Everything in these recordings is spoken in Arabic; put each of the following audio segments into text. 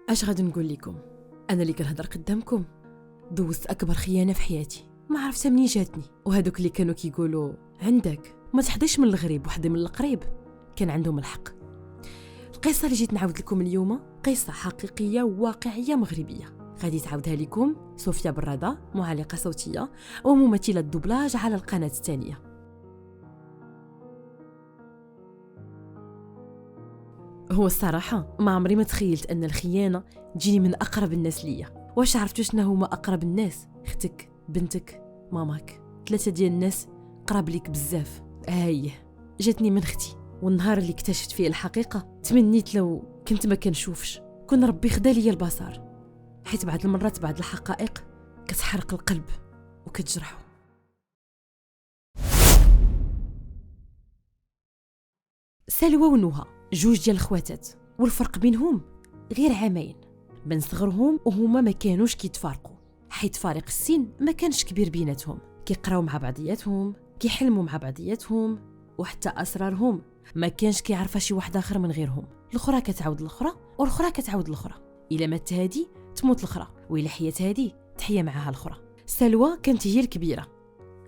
اش غادي نقول لكم؟ انا اللي كنهضر قدامكم دوزت اكبر خيانه في حياتي، ما عرفتها منين جاتني. وهذوك اللي كانوا كيقولوا عندك ما تحضيش من الغريب وحدي من القريب كان عندهم الحق. القصه اللي جيت نعاود لكم اليوم قصه حقيقيه وواقعيه مغربيه، غادي تعاودها لكم صوفيا براده، معلقه صوتيه وممثله الدوبلاج على القناه الثانيه. هو الصراحه ما عمري ما تخيلت ان الخيانه تجيني من اقرب الناس ليا. واش عرفتوا شنو هما اقرب الناس؟ اختك، بنتك، ماماك، 3 ديال الناس قراب ليك بزاف. هاي جاتني من اختي، والنهار اللي اكتشفت فيه الحقيقه تمنيت لو كنت ما كنشوفش، كون ربي خدا لي البصر، حيت بعض المرات بعض الحقائق كتحرق القلب وكتجرحه. سلوى ونهى جوج ديال الخواتات، والفرق بينهم غير عامين. بين صغرهم وهما ما كانوش كيتفارقوا، حيت فارق السن ما كانش كبير بيناتهم. كيقراو مع بعضياتهم، كيحلموا مع بعضياتهم، وحتى اسرارهم ما كانش كيعرفها شي واحد اخر من غيرهم. الاخرى كتعاود الاخرى، والاخرى كتعاود الاخرى. الا مات هادي تموت الاخرى، والا حيات هادي تحيا معها الاخرى. سلوى كانت هي الكبيره،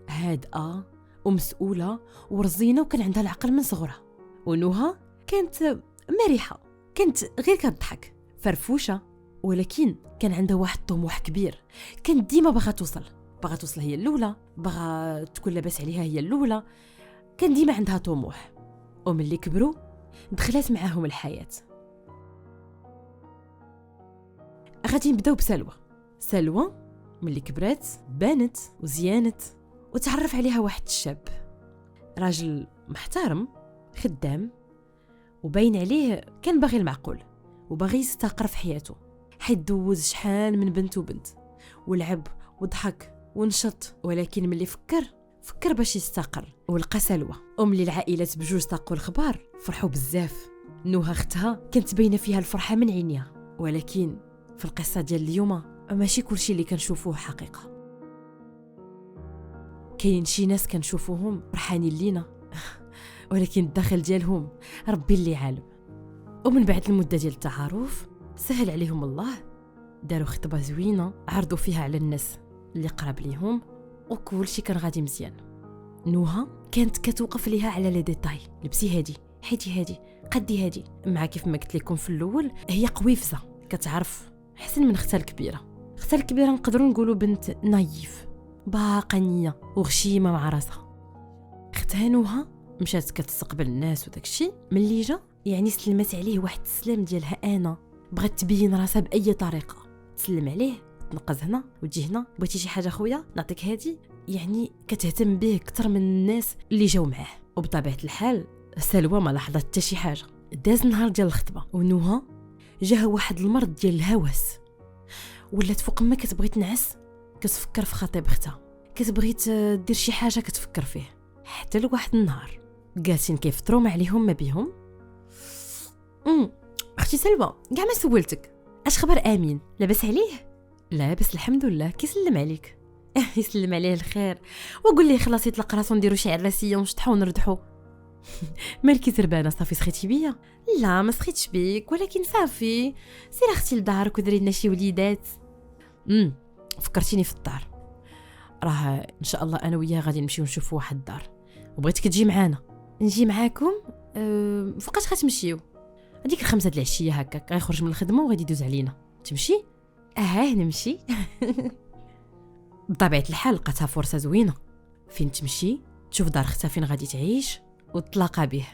هادئه ومسؤوله ورزينه، وكان عندها العقل من صغرها. ونهى كانت مرحه، كانت غير كتضحك، فرفوشه، ولكن كان عندها واحد الطموح كبير. كانت ديما باغا توصل هي الاولى، باغا تكون لاباس عليها هي الاولى. كان ديما عندها طموح. وملي كبروا دخلت معاهم الحياه. غادي نبداو بسلوى. سلوى ملي كبرات بانت وزيانت، وتعرف عليها واحد الشاب، راجل محترم خدام، وباين عليه كان باغي المعقول وباغي يستقر في حياته، حيت دوز شحال من بنت وبنت، ولعب وضحك ونشط. ولكن ملي فكر باش يستقر ولقى سلوى. اللي العائلات بجوج طاقوا الخبار فرحوا بزاف. نهى اختها كانت باينه فيها الفرحه من عينيها، ولكن في القصه ديال اليوم ماشي كلشي اللي كنشوفوه حقيقه. كاين شي ناس كنشوفوهم فرحانين لينا ولكن الداخل ديالهم ربي اللي عالم. ومن بعد المده ديال التعارف سهل عليهم الله، داروا خطبه زوينه عرضوا فيها على الناس اللي قرب ليهم، وكل شيء كان غادي مزيان. نهى كانت كتوقف ليها على لي ديتاي، لبسي هادي، حيتي هادي، قدي هادي. مع كيف ما قلت لكم في الاول هي قويفزه، كتعرف احسن من اختها الكبيره. اختها الكبيره نقدروا نقولوا بنت نايف، باقنيه وغشيمه مع راسها. اختها نهى مشات كتستقبل الناس وداكشي، ملي جا يعني سلمت عليه واحد السلام ديالها انا، بغات تبين راسها باي طريقه، تسلم عليه، تنقز هنا وتجي هنا، بغيتي شي حاجه خويا نعطيك هادي، يعني كتهتم به اكثر من الناس اللي جاو معاه. وبطبيعه الحال سلوى ما لاحظت حتى شي حاجه. داز النهار ديال الخطبه ونهى جاها واحد المرض ديال الهوس، ولات فوق ما كتبغي تنعس كتفكر في خطيب اختها، كتبغي دير شي حاجه كتفكر فيه. حتى لواحد النهار جالسين كيفطروا ما عليهم ما بيهم. اختي سلوى كاع ما سولتك، اش خبر امين؟ لاباس عليه؟ لاباس الحمد لله، كيسلم عليك. يسلم عليه الخير، وقول لي خلاص يطلق راسو نديرو شي عراسيه ونشطحو ونردحو. مالكي تربانه صافي سخيتي بيا؟ لا ما سخيتش بيك، ولكن صافي سير اختي لدارك ودري لنا شي وليدات. فكرتيني في الدار، راه ان شاء الله انا وياه غادي نمشيو نشوفوا واحد الدار، وبغيتك تجي معانا. نجي معاكم؟ فوقاش غتمشيو؟ هذيك 5 د العشيه هكاك، غيخرج من الخدمه وغادي يدوز علينا. تمشي؟ نمشي. بطبيعه الحال لقاتها فرصه زوينه، فين تمشي تشوف دار اختها فين غادي تعيش وتلاقى به.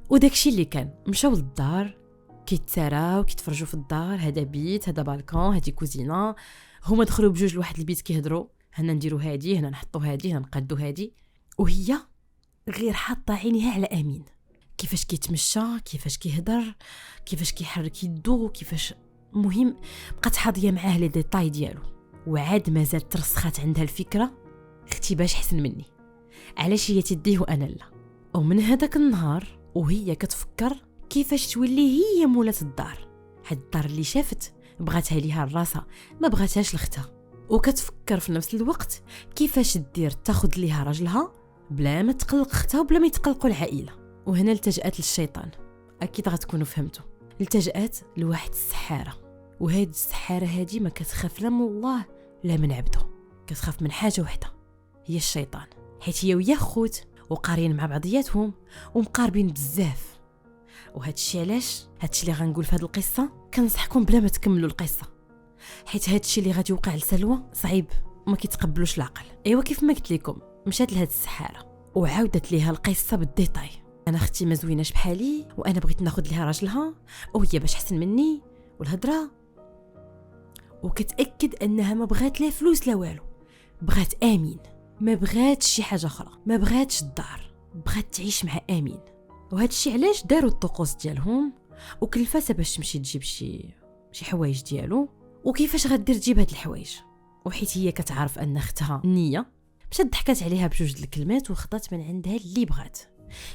وداكشي اللي كان، مشاو للدار كيتساراو كيتفرجوا في الدار، هذا بيت، هذا بالكون، هذه كوزينه. هما دخلوا بجوج لواحد البيت كيهضروا، هنا نديروا هادي، هنا نحطوا هادي، هنا نقادوا هادي. وهي غير حاطه عينيها على امين، كيفاش كيتمشى، كيفاش كيهضر، كيفاش كيحرك يدو، كيفاش، مهم بقات حاضيه معاه لي ديتاي ديالو. وعاد مازال ترسخات عندها الفكره، اختي باش حسن مني، علاش هي تديه وانا لا. ومن هذاك النهار وهي كتفكر كيفاش تولي هي مولة الدار. حد الدار اللي شافت بغاتها ليها الراسه، ما بغاتهاش لختها. وكتفكر في نفس الوقت كيفاش دير تاخذ ليها راجلها بلا ما تقلق اختها وبلا ما يتقلقوا العائله. وهنا التجأت للشيطان، اكيد غتكونوا فهمتوا. التجأت لواحد السحاره وهاد السحاره هادي ما كتخاف لا من الله لا من عبده، كتخاف من حاجه وحده، هي الشيطان. حيت هي وياه خوت وقارين مع بعضياتهم ومقاربين بزاف. وهاد الشيء علاش هادشي اللي غنقول في هاد القصه كنصحكم بلا ما تكملوا القصه، حيت هادشي اللي غادي يوقع لسلوى صعيب وما كيتقبلوش العقل. ايوا كيف ما قلت لكم مشات لهاد السحاره وعاودت ليها القصه بالديتاي. انا اختي ما زويناش بحالي وانا بغيت ناخذ ليها راجلها وهي باش حسن مني والهضره، وكتاكد انها ما بغات لا فلوس لا والو، بغات امين، ما بغاتش شي حاجه اخرى، ما بغاتش الدار، بغات تعيش مع امين. وهذا الشيء علاش داروا الطقوس ديالهم وكلفاتها باش تمشي تجيب شي حوايج ديالو وكيفاش غدير تجيب هاد الحوايج. وحيت هي كتعرف ان اختها نيه مشات ضحكات عليها بجوج الكلمات وخدات من عندها اللي بغات،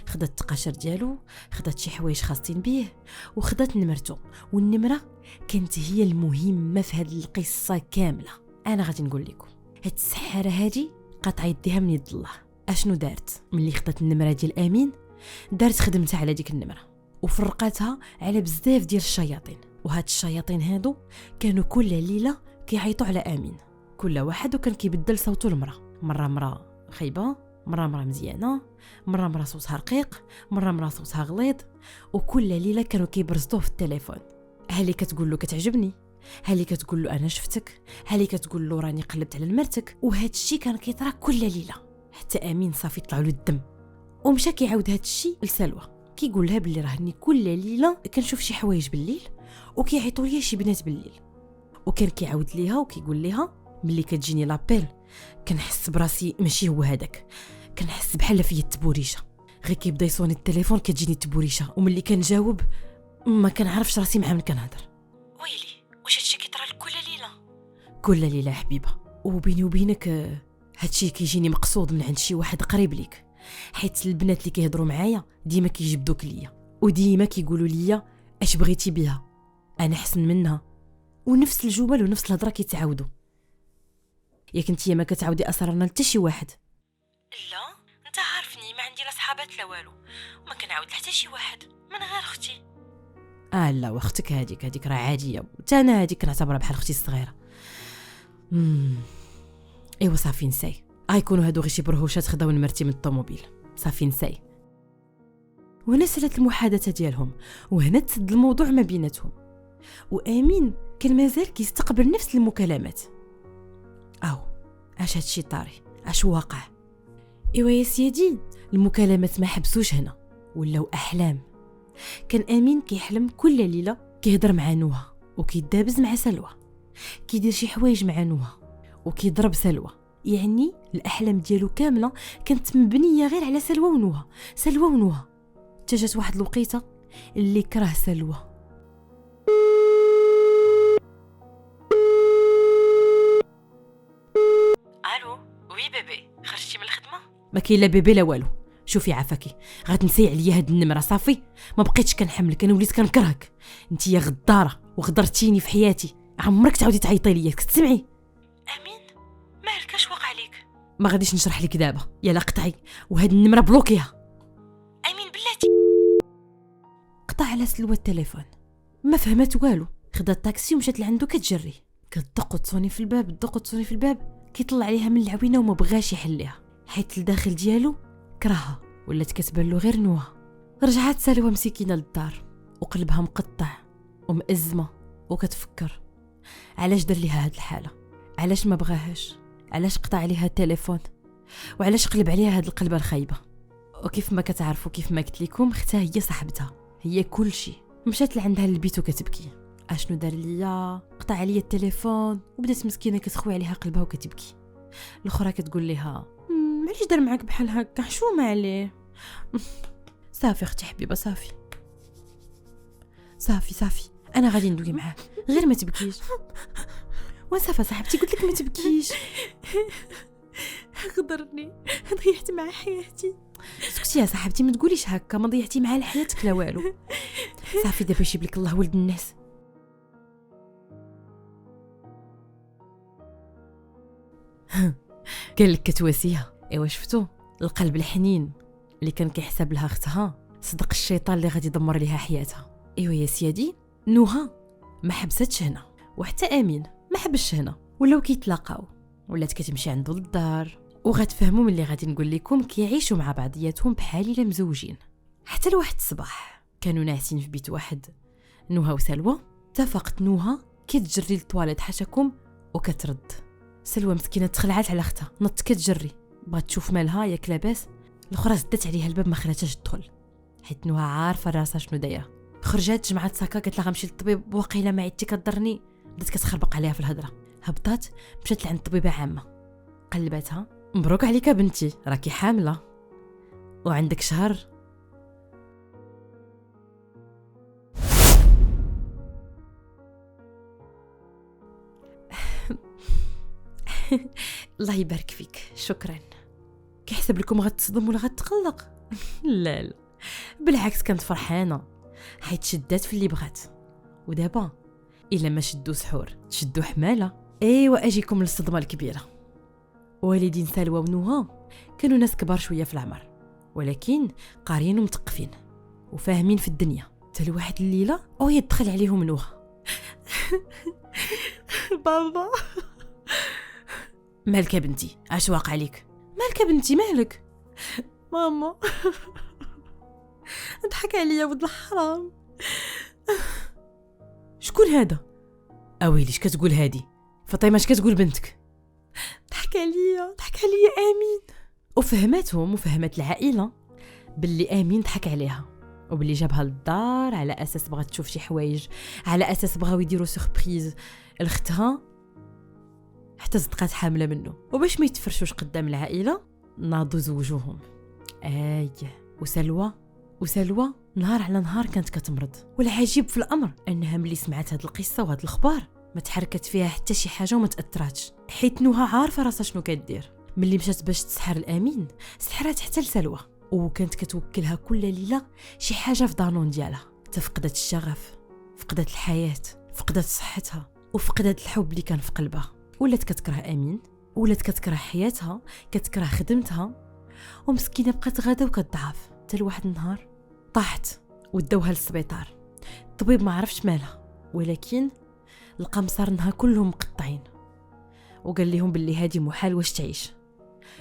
خدات التقاشر ديالو، خدات شي حوايج خاصين بيه وخدات نمرته. والنمره كانت هي المهمه في هاد القصه كامله. انا غادي نقول لكم هاد السحاره هادي قاطعه يديها من يد الله. اشنو دارت ملي خدات النمره ديال امين؟ دارت خدمتها على ديك النمره وفرقاتها على بزاف ديال الشياطين. وهاد الشياطين هادو كانوا كل ليله كيعيطوا على امين، كل واحد وكان كيبدل صوته المراه، مره خايبه، مره مزيانه، مره صوتها رقيق، مره صوتها غليظ. وكل ليله كانوا كيبرزطوه في التليفون. هالي كتقول له كتعجبني، هالي كتقول له انا شفتك، هالي كتقول له راني قلبت على المرتك. وهذا الشيء كان كيطرا كل ليله حتى امين صافي طلع له الدم ومشى كيعاود هذا الشيء لسلوى، كيقول لها بلي راهني كل ليله كنشوف شي حوايج بالليل وكيعيطوا ليا شي بنات بالليل. وكان كيعاود ليها وكيقول لها ملي كتجيني لابيل كنحس براسي ماشي هو هذاك، كنحس بحال فيا التبوريشه، غير كيبدا يصوني التليفون كتجيني التبوريشه، وملي كنجاوب ما كنعرفش راسي مع من كنهضر. ويلي واش هادشي كيطرا لك كل ليله يا حبيبه؟ وبيني وبينك هادشي كيجيني مقصود من عند شي واحد قريب ليك، حيت البنات اللي كيهضروا معايا ديما كيجبدوك ليا وديما كيقولوا ليا اش بغيتي بيها، انا احسن منها، ونفس الجمل ونفس الهضره كيتعاودوا. ياك انتي ما كتعاودي اسرارنا لتا شي واحد؟ لا انت عارفني ما عندي لا صحابات لا والو، وما كنعاود حتى شي واحد من غير اختي. لا واختك هذيك راه عاديه، حتى انا هذيك كنعتبرها بحال اختي الصغيره. ايوا صافي نساي، غيكونوا هادو غير شي برهوشات خداو نمرتي من الطوموبيل، صافي نساي. وهنا سالت المحادثه ديالهم وهنا تسد الموضوع ما بيناتهم. وامين كان مازال كيستقبل نفس المكالمات. اش هادشي طاري، اش واقع؟ ايوا يا سيدي المكالمات ما حبسوش هنا، ولاو احلام. كان امين كيحلم كل ليله كيهضر مع نوها وكيدابز مع سلوى، كيدير شي حوايج مع نوها وكيضرب سلوى. يعني الاحلام ديالو كامله كانت مبنيه غير على سلوى ونوها. جات واحد الوقيته اللي كره سلوى. الو وي بيبي، خرجتي من الخدمه؟ ما كاين لا بيبي لا والو. شوفي عافاكي غتنسي عليا هاد النمره صافي، ما بقيتش كنحملك، انا وليت كنكرهك، انت يا غداره وغدرتيني في حياتي، عمرك تعاودي تعيطي ليا كتسمعي؟ امين مالك اش واقع عليك؟ ما غاديش نشرح لك دابا، يلا قطعي وهاد النمره بلوكيها. امين بلاتي قطع على سلوى التليفون، ما فهمت والو، خدات الطاكسي ومشات لعندو كتجري، كتدق وتصوني في الباب، كيطلع عليها من العوينه وما بغاش يحليها حيت الداخل ديالو كرهها، ولات كتبان له غير نوها. رجعت سلوى مسكينه للدار وقلبها مقطع ومأزمه وكتفكر علاش دار ليها هاد الحاله، علاش ما بغاهاش، علاش قطع عليها التليفون، وعلاش قلب عليها هاد القلبه الخايبه. وكيف ما كتعرفوا كيف ما قلت لكم اختها هي صاحبتها، هي كل شيء. مشات لعندها للبيت وكتبكي، اشنو دار ليا، قطع عليا التليفون، وبدات مسكينه كتخوي عليها قلبها وكتبكي. الاخرى كتقول لها علاش دار معاك بحال هكا، حشومه عليه. صافي اختي حبيبه صافي انا غادي ندوي معاه، غير ما تبكيش. وصافا صاحبتي قلت لك ما تبكيش. غدرني، ضيعت معاه حياتي. سكتي يا صاحبتي ما تقوليش هكا، ما ضيعتي معاه حياتك لا والو. صافي دابا يجيب لك الله ولد الناس. قال لك كتواسيها. ايوا شفتو القلب الحنين اللي كان كيحسب لها اختها، صدق الشيطان اللي غادي يدمر ليها حياتها. ايوا يا سيدي نوها ما حبستش هنا، وحتى امين ما حبش هنا، ولاو كيتلاقاو، ولات كتمشي عنده للدار، وغتفهموا ملي غادي نقول لكم كيعيشوا مع بعضياتهم بحال الا مزوجين. حتى لواحد الصباح كانوا ناعسين في بيت واحد، نوها وسلوى. اتفقت نوها كتجري للطواليت حاشاكم وكترد. سلوى مسكينه تخلعات على اختها، نط كتجري بغات تشوف مالها ياك لاباس. الاخرى زدت عليها الباب ما خلاتهاش تدخل، حيت نوها عارفه راسها شنو دايره. خرجات جمعات ساكا قالت لها غنمشي للطبيب، واقيلا ما عيدتي كضرني. بدات كتخربق عليها في الهضره. هبطات مشات لعند طبيبه عامه، قلباتها. مبروك عليك بنتي، راكي حامله وعندك شهر. الله يبارك فيك، شكرا. كيحسب لكم غتصدم ولا غتقلق؟ لا لا، بالعكس كانت فرحانه حيت شدات في اللي بغات. ودابا الا ما شدوا سحور تشدوا حماله. ايوا اجيكم للصدمه الكبيره. والدين سلوى ونوها كانوا ناس كبار شويه في العمر، ولكن قاريين ومثقفين وفاهمين في الدنيا. حتى لواحد الليله يدخل عليهم نوها. بابا. مالك يا بنتي؟ اش واقع عليك؟ مالك يا بنتي مالك؟ ماما ضحك عليا ولد الحرام. شكون هذا؟ اويلي اش كتقول هادي؟ فاطمه اش كتقول بنتك؟ ضحك عليا امين. وفهمتهم وفهمت العائله باللي امين ضحك عليها، وباللي جابها للدار على اساس بغات تشوف شي حوايج، على اساس بغاو يديروا سوربريز لاختها حتى صدقات حامله منه. وباش ما يتفرشوش قدام العائله ناضوا زوجوهم. وسلوى نهار على نهار كانت كتمرض. والعجيب في الامر انها ملي سمعت هاد القصه وهاد الاخبار ما تحركت فيها حتى شي حاجه وما تاثراتش، حيت نوها عارفه راسها شنو كدير. ملي مشات باش تسحر الامين سحرات حتى لسلوى، وكانت كتوكلها كل ليله شي حاجه في دانون ديالها. فقدت الشغف، فقدت الحياه، فقدت صحتها، وفقدت الحب اللي كان في قلبها. ولات كتكره امين، ولات كتكره حياتها، كتكره خدمتها، ومسكينه بقات غاده وكتضعف. حتى لواحد النهار طاحت وداوها للسبيطار. الطبيب ما عرفش مالها، ولكن لقى مصارنها كلهم مقطعين، وقال لهم باللي هادي محال واش تعيش،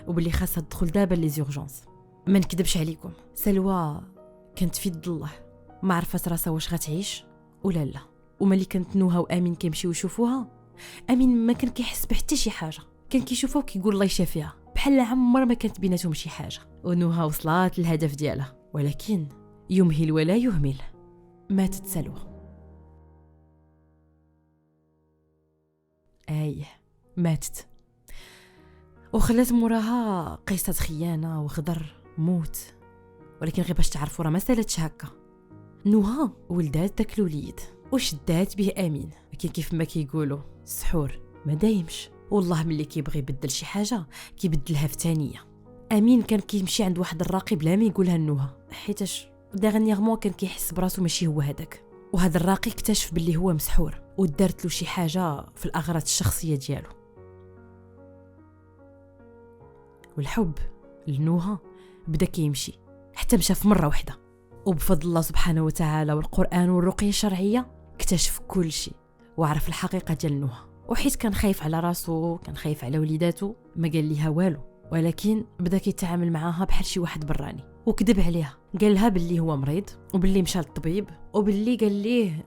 وباللي خاصها تدخل دابا لي زورجونس. ما نكذبش عليكم، سلوى كانت في يد الله، ما عرفت راسها واش غتعيش ولا لا. وملي كانت نوها وامين كيمشيو يشوفوها، امين ما كان كيحس بحتى شي حاجه، كان كيشوفها وكيقول الله يشافيها، بحال عمر ما كانت بيناتهم شي حاجه. ونوها وصلات للهدف ديالها، ولكن يمهل ولا يهمل، ماتت سلوى. ماتت، وخلات موراها قصه خيانه وغدر موت. ولكن غير باش تعرفوا راه ما سالتش هكا. نوها ولدات داك الوليد وشدات به امين، لكن كيف ما كيقولوا السحور ما دايمش، والله ملي كيبغي يبدل شي حاجه كيبدلها في ثانيه. امين كان كيمشي عند واحد الراقي بلا ما يقولها لنوها، حيتاش داغنيغمون كان كيحس براسو ماشي هو هذاك. وهذا الراقي اكتشف باللي هو مسحور، ودارت له شي حاجه في الاغراض الشخصيه ديالو. والحب لنوها بدا كيمشي حتى مشى في مره واحده، وبفضل الله سبحانه وتعالى والقران والرقيه الشرعيه اكتشف كل شيء وعرف الحقيقه ديال نوها. وحيت كان خايف على راسو، كان خايف على وليداتو، ما قال ليها والو، ولكن بدا كيتعامل معاها بحال شي واحد براني، وكذب عليها. قال لها باللي هو مريض، وباللي مشى للطبيب، وباللي قال ليه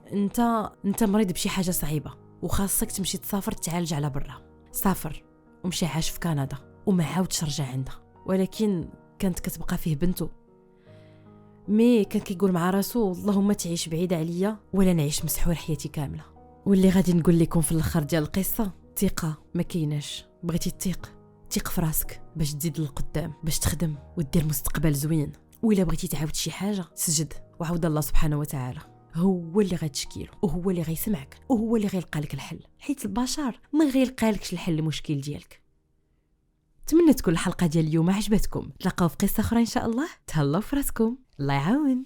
انت مريض بشي حاجه صعيبه وخاصك تمشي تسافر تعالج على برا. سافر ومشى عاش في كندا وما عاودش رجع عندها. ولكن كانت كتبقى فيه بنته، مي كان كيقول مع راسو اللهم تعيش بعيده عليا ولا نعيش مسحور حياتي كامله. واللي غادي نقول لكم في الاخر ديال القصه، ثقه ما كايناش. بغيتي تيق في راسك باش تزيد للقدام، باش تخدم ودير مستقبل زوين. وإلا بغيتي تعاود شي حاجه سجد وعاود الله سبحانه وتعالى، هو اللي غتشكيله وهو اللي غيسمعك وهو اللي غيلقى لك الحل، حيت البشر ما غيلقى لكش الحل للمشكل ديالك. اتمنى تكون الحلقه ديال اليوم عجبتكم. تلاقاو في قصه اخرى ان شاء الله. تهلاو في راسكم، الله يعاون.